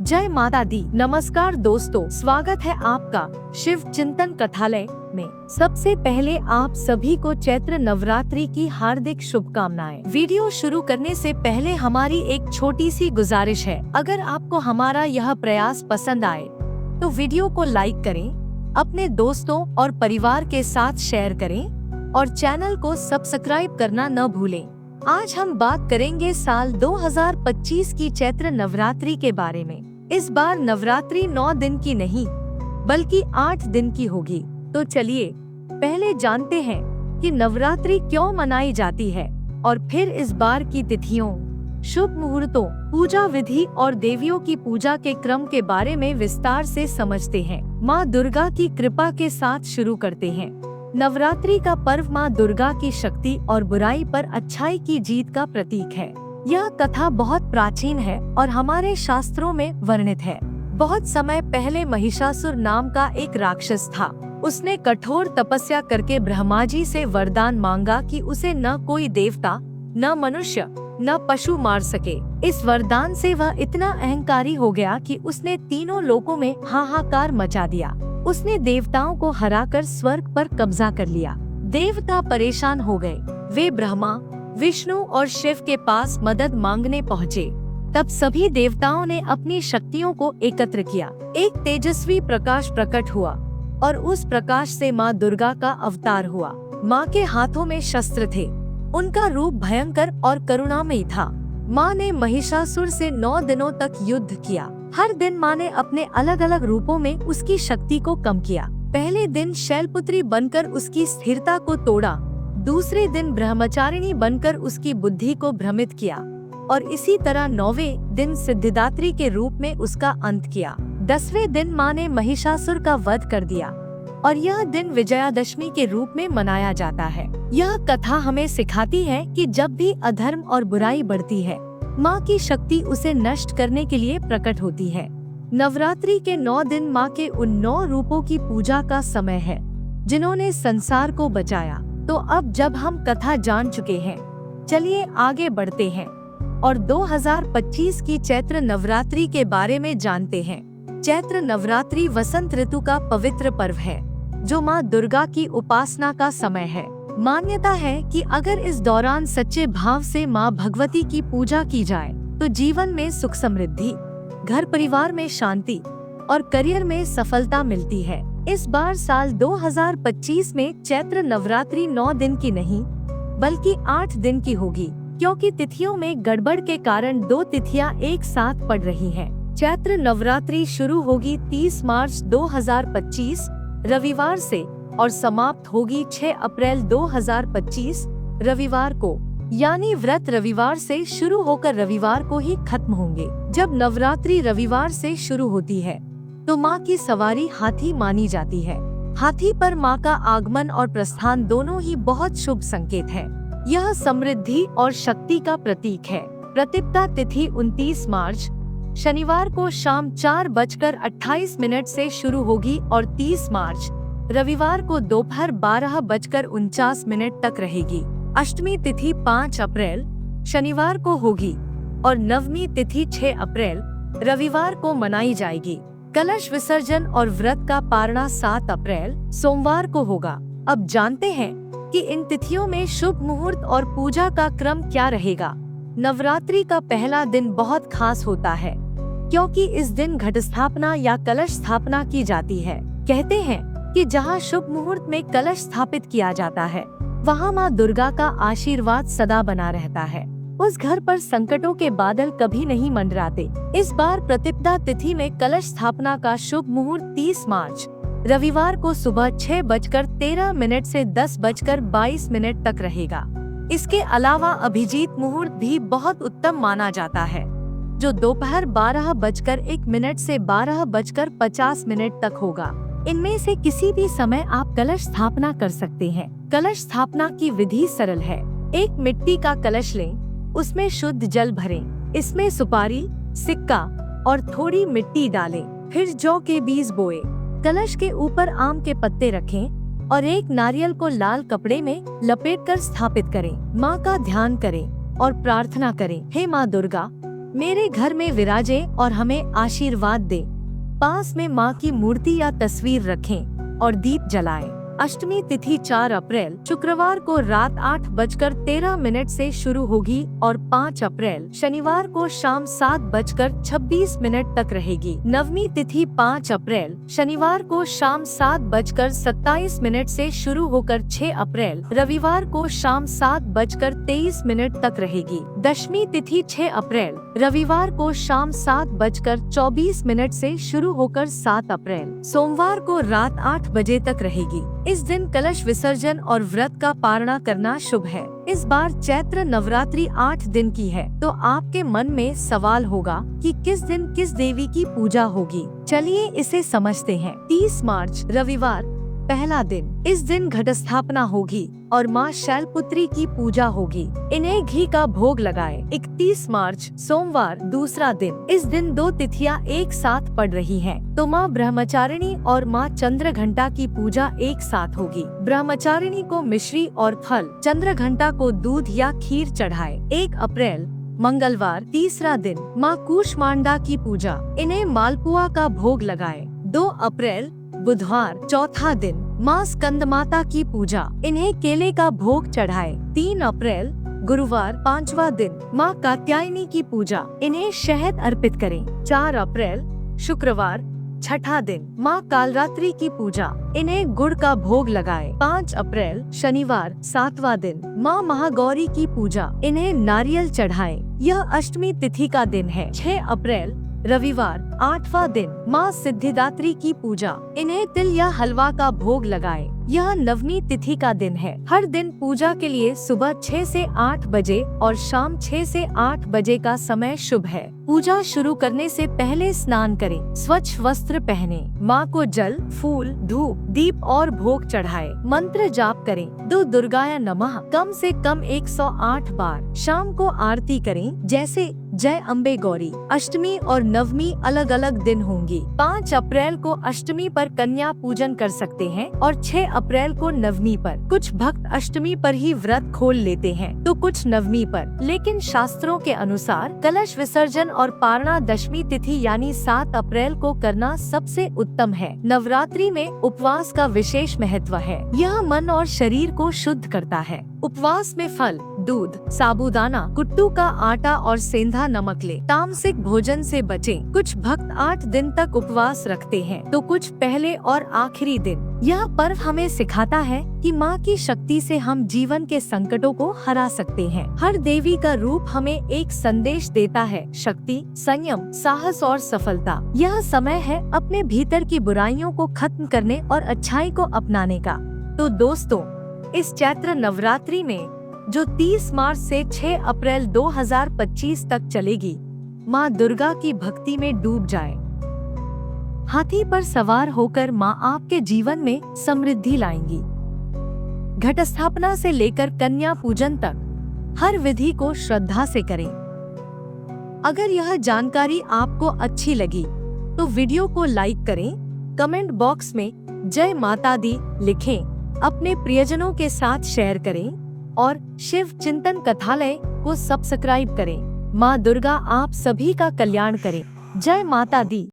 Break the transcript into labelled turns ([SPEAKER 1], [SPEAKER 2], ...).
[SPEAKER 1] जय माता दी। नमस्कार दोस्तों, स्वागत है आपका शिव चिंतन कथालय में। सबसे पहले आप सभी को चैत्र नवरात्रि की हार्दिक शुभकामनाएं। वीडियो शुरू करने से पहले हमारी एक छोटी सी गुजारिश है, अगर आपको हमारा यह प्रयास पसंद आए तो वीडियो को लाइक करें, अपने दोस्तों और परिवार के साथ शेयर करें और चैनल को सब्सक्राइब करना न भूलें। आज हम बात करेंगे साल 2025 की चैत्र नवरात्रि के बारे में। इस बार नवरात्रि 9 दिन की नहीं बल्कि 8 दिन की होगी। तो चलिए पहले जानते हैं कि नवरात्रि क्यों मनाई जाती है और फिर इस बार की तिथियों, शुभ मुहूर्तों, पूजा विधि और देवियों की पूजा के क्रम के बारे में विस्तार से समझते हैं। माँ दुर्गा की कृपा के साथ शुरू करते हैं। नवरात्रि का पर्व माँ दुर्गा की शक्ति और बुराई पर अच्छाई की जीत का प्रतीक है। यह कथा बहुत प्राचीन है और हमारे शास्त्रों में वर्णित है। बहुत समय पहले महिषासुर नाम का एक राक्षस था। उसने कठोर तपस्या करके ब्रह्मा जी से वरदान मांगा कि उसे न कोई देवता, न मनुष्य, न पशु मार सके। इस वरदान से वह इतना अहंकारी हो गया कि उसने तीनों लोकों में हाहाकार मचा दिया। उसने देवताओं को हराकर स्वर्ग पर कब्जा कर लिया। देवता परेशान हो गए। वे ब्रह्मा, विष्णु और शिव के पास मदद मांगने पहुँचे। तब सभी देवताओं ने अपनी शक्तियों को एकत्र किया। एक तेजस्वी प्रकाश प्रकट हुआ और उस प्रकाश से माँ दुर्गा का अवतार हुआ। माँ के हाथों में शस्त्र थे। उनका रूप भयंकर और करुणामयी था। माँ ने महिषासुर से 9 दिनों तक युद्ध किया। हर दिन माँ ने अपने अलग अलग रूपों में उसकी शक्ति को कम किया। पहले दिन शैलपुत्री बनकर उसकी स्थिरता को तोड़ा, दूसरे दिन ब्रह्मचारिणी बनकर उसकी बुद्धि को भ्रमित किया और इसी तरह 9वें दिन सिद्धिदात्री के रूप में उसका अंत किया। 10वें दिन माँ ने महिषासुर का वध कर दिया और यह दिन विजयादशमी के रूप में मनाया जाता है। यह कथा हमें सिखाती है कि जब भी अधर्म और बुराई बढ़ती है, माँ की शक्ति उसे नष्ट करने के लिए प्रकट होती है। नवरात्रि के 9 दिन माँ के उन 9 रूपों की पूजा का समय है जिन्होंने संसार को बचाया। तो अब जब हम कथा जान चुके हैं, चलिए आगे बढ़ते हैं और 2025 की चैत्र नवरात्रि के बारे में जानते हैं। चैत्र नवरात्रि वसंत ऋतु का पवित्र पर्व है जो माँ दुर्गा की उपासना का समय है। मान्यता है कि अगर इस दौरान सच्चे भाव से माँ भगवती की पूजा की जाए तो जीवन में सुख समृद्धि, घर परिवार में शांति और करियर में सफलता मिलती है। इस बार साल 2025 में चैत्र नवरात्रि 9 दिन की नहीं बल्कि 8 दिन की होगी, क्योंकि तिथियों में गड़बड़ के कारण 2 तिथियां एक साथ पड़ रही हैं। चैत्र नवरात्रि शुरू होगी 30 मार्च 2025 रविवार से और समाप्त होगी 6 अप्रैल 2025 रविवार को, यानी व्रत रविवार से शुरू होकर रविवार को ही खत्म होंगे। जब नवरात्रि रविवार से शुरू होती है तो माँ की सवारी हाथी मानी जाती है। हाथी पर माँ का आगमन और प्रस्थान दोनों ही बहुत शुभ संकेत है। यह समृद्धि और शक्ति का प्रतीक है। प्रतिपदा तिथि 29 मार्च शनिवार को शाम 4:28 से शुरू होगी और 30 मार्च रविवार को दोपहर 12:49 तक रहेगी। अष्टमी तिथि 5 अप्रैल शनिवार को होगी और नवमी तिथि 6 अप्रैल रविवार को मनाई जाएगी। कलश विसर्जन और व्रत का पारणा 7 अप्रैल सोमवार को होगा। अब जानते हैं कि इन तिथियों में शुभ मुहूर्त और पूजा का क्रम क्या रहेगा। नवरात्रि का पहला दिन बहुत खास होता है क्योंकि इस दिन घट स्थापना या कलश स्थापना की जाती है। कहते हैं कि जहाँ शुभ मुहूर्त में कलश स्थापित किया जाता है वहाँ माँ दुर्गा का आशीर्वाद सदा बना रहता है। उस घर पर संकटों के बादल कभी नहीं मंडराते। इस बार प्रतिपदा तिथि में कलश स्थापना का शुभ मुहूर्त 30 मार्च रविवार को सुबह 6:13 से 10:22 तक रहेगा। इसके अलावा अभिजीत मुहूर्त भी बहुत उत्तम माना जाता है जो दोपहर 12:01 से 12:50 तक होगा। इनमें से किसी भी समय आप कलश स्थापना कर सकते हैं। कलश स्थापना की विधि सरल है। एक मिट्टी का कलश लें, उसमें शुद्ध जल भरें, इसमें सुपारी, सिक्का और थोड़ी मिट्टी डालें, फिर जौ के बीज बोए। कलश के ऊपर आम के पत्ते रखें और एक नारियल को लाल कपड़े में लपेटकर स्थापित करें। माँ का ध्यान करें और प्रार्थना करें, हे माँ दुर्गा, मेरे घर में विराजे और हमें आशीर्वाद दे। पास में माँ की मूर्ति या तस्वीर रखें और दीप जलाएं। अष्टमी तिथि 4 अप्रैल शुक्रवार को रात 8:13 से शुरू होगी और 5 अप्रैल शनिवार को शाम 7:26 तक रहेगी। नवमी तिथि 5 अप्रैल शनिवार को शाम 7:27 से शुरू होकर 6 अप्रैल रविवार को शाम 7:23 तक रहेगी। दशमी तिथि 6 अप्रैल रविवार को शाम 7:24 से शुरू होकर 7 अप्रैल सोमवार को रात 8 बजे तक रहेगी। इस दिन कलश विसर्जन और व्रत का पारणा करना शुभ है। इस बार चैत्र नवरात्रि 8 दिन की है, तो आपके मन में सवाल होगा कि किस दिन किस देवी की पूजा होगी। चलिए इसे समझते हैं। 30 मार्च रविवार पहला दिन। इस दिन घट स्थापना होगी और माँ शैलपुत्री की पूजा होगी। इन्हें घी का भोग लगाएं। 31 मार्च सोमवार दूसरा दिन। इस दिन 2 तिथियां एक साथ पड़ रही हैं, तो माँ ब्रह्मचारिणी और माँ चंद्रघंटा की पूजा एक साथ होगी। ब्रह्मचारिणी को मिश्री और फल, चंद्रघंटा को दूध या खीर चढ़ाए। 1 अप्रैल मंगलवार तीसरा दिन। माँ कूष्मांडा की पूजा। इन्हें मालपुआ का भोग लगाए। 2 अप्रैल बुधवार चौथा दिन। माँ स्कंदमाता की पूजा। इन्हें केले का भोग चढ़ाए। 3 अप्रैल गुरुवार 5वां दिन। माँ कात्यायनी की पूजा। इन्हें शहद अर्पित करें। 4 अप्रैल शुक्रवार छठा दिन। माँ कालरात्रि की पूजा। इन्हें गुड़ का भोग लगाए। 5 अप्रैल शनिवार 7वां दिन। माँ महागौरी की पूजा। इन्हें नारियल चढ़ाए। यह अष्टमी तिथि का दिन है। 6 अप्रैल रविवार 8वां दिन। माँ सिद्धिदात्री की पूजा। इन्हें तिल या हलवा का भोग लगाए। यह नवमी तिथि का दिन है। हर दिन पूजा के लिए सुबह 6 से 8 बजे और शाम 6 से 8 बजे का समय शुभ है। पूजा शुरू करने से पहले स्नान करें, स्वच्छ वस्त्र पहने, माँ को जल, फूल, धूप, दीप और भोग चढ़ाए। मंत्र जाप करें। 2 दुर्गाया नमः कम से कम 108 बार। शाम को आरती करें, जैसे जय अम्बे गौरी। अष्टमी और नवमी अलग अलग दिन होंगी। 5 अप्रैल को अष्टमी पर कन्या पूजन कर सकते हैं और 6 अप्रैल को नवमी पर। कुछ भक्त अष्टमी पर ही व्रत खोल लेते हैं, तो कुछ नवमी पर। लेकिन शास्त्रों के अनुसार कलश विसर्जन और पारणा दशमी तिथि यानी 7 अप्रैल को करना सबसे उत्तम है। नवरात्रि में उपवास का विशेष महत्व है। यह मन और शरीर को शुद्ध करता है। उपवास में फल, दूध, साबूदाना, कुट्टू का आटा और सेंधा नमक ले। तामसिक भोजन से बचें। कुछ भक्त 8 दिन तक उपवास रखते हैं, तो कुछ पहले और आखिरी दिन। यह पर्व हमें सिखाता है कि माँ की शक्ति से हम जीवन के संकटों को हरा सकते हैं। हर देवी का रूप हमें एक संदेश देता है, शक्ति, संयम, साहस और सफलता। यह समय है अपने भीतर की बुराइयों को खत्म करने और अच्छाई को अपनाने का। तो दोस्तों, इस चैत्र नवरात्रि में जो 30 मार्च से 6 अप्रैल 2025 तक चलेगी, माँ दुर्गा की भक्ति में डूब जाए। हाथी पर सवार होकर माँ आपके जीवन में समृद्धि लाएंगी। घट स्थापना से लेकर कन्या पूजन तक हर विधि को श्रद्धा से करें। अगर यह जानकारी आपको अच्छी लगी तो वीडियो को लाइक करें, कमेंट बॉक्स में जय माता दी लिखें, अपने प्रियजनों के साथ शेयर करें और शिव चिंतन कथालय को सब्सक्राइब करें। माँ दुर्गा आप सभी का कल्याण करे। जय माता दी।